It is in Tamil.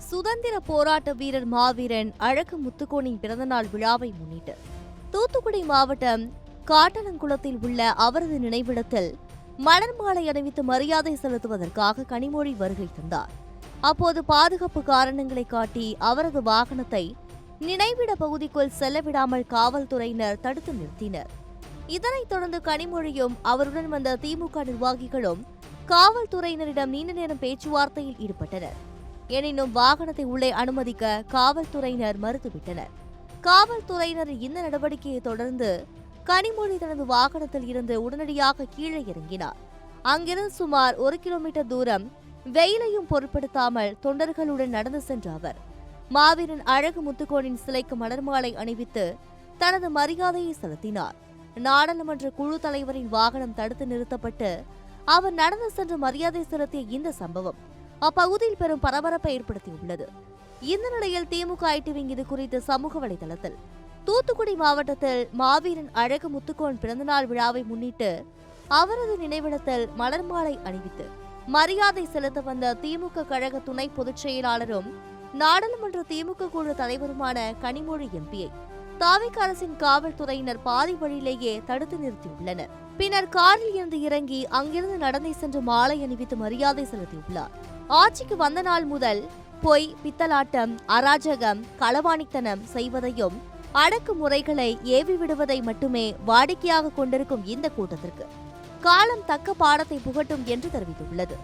சுதந்திர போராட்ட வீரர் மாவீரன் அழகு முத்துக்கோனின் பிறந்தநாள் விழாவை முன்னிட்டு தூத்துக்குடி மாவட்டம் காட்டலங்குளத்தில் உள்ள அவரது நினைவிடத்தில் மலர் மாலை அணிவித்து மரியாதை செலுத்துவதற்காக கனிமொழி வருகை தந்தார். அப்போது பாதுகாப்பு காரணங்களை காட்டி அவரது வாகனத்தை நினைவிட பகுதிக்குள் செல்ல விடாமல் காவல்துறையினர் தடுத்து நிறுத்தினர். இதனைத் தொடர்ந்து கனிமொழியும் அவருடன் வந்த திமுக நிர்வாகிகளும் காவல்துறையினரிடம் நீண்ட நேரம் பேச்சுவார்த்தையில் ஈடுபட்டனர். எனினும் வாகனத்தை உள்ளே அனுமதிக்க காவல்துறையினர் மறுத்துவிட்டனர். காவல்துறையினரின் இந்த நடவடிக்கையை தொடர்ந்து கனிமொழி தனது வாகனத்தில் இருந்து உடனடியாக கீழே இறங்கினார். அங்கிருந்து சுமார் 1 கிலோமீட்டர் தூரம் வெயிலையும் பொருட்படுத்தாமல் தொண்டர்களுடன் நடந்து சென்ற அவர் மாவீரன் அழகு முத்துக்கோனின் சிலைக்கு மலர் மாலை அணிவித்து தனது மரியாதையை செலுத்தினார். நாடாளுமன்ற குழு தலைவரின் வாகனம் தடுத்து நிறுத்தப்பட்டு அவர் நடந்து சென்று மரியாதை செலுத்திய இந்த சம்பவம் அப்பகுதியில் பெரும் பரபரப்பை ஏற்படுத்தியுள்ளது. இந்த நிலையில் திமுக ஐடிவிங் இது குறித்து சமூக வலைதளத்தில் தூத்துக்குடி மாவட்டத்தில் மாவீரன் அழகு முத்துக்கோன் பிறந்தநாள் விழாவை முன்னிட்டு அவரது நினைவிடத்தில் மலர் மாலை அணிவித்து மரியாதை செலுத்த வந்த திமுக கழக துணை பொதுச் செயலாளரும் நாடாளுமன்ற திமுக குழு தலைவருமான கனிமொழி எம்பியை தாவேக அரசின் காவல்துறையினர் பாதி வழியிலேயே தடுத்து நிறுத்தியுள்ளனர். பின்னர் காரில் இருந்து இறங்கி அங்கிருந்து நடந்தே சென்று மாலை அணிவித்து மரியாதை செலுத்தியுள்ளார். ஆட்சிக்கு வந்த நாள் முதல் பொய், பித்தலாட்டம், அராஜகம், களவாணித்தனம் செய்வதையும் அடக்குமுறைகளை ஏவி விடுவதை மட்டுமே வாடிக்கையாக கொண்டிருக்கும் இந்த கூட்டத்திற்கு காலம் தக்க பாடத்தை புகட்டும் என்று தெரிவித்துள்ளது.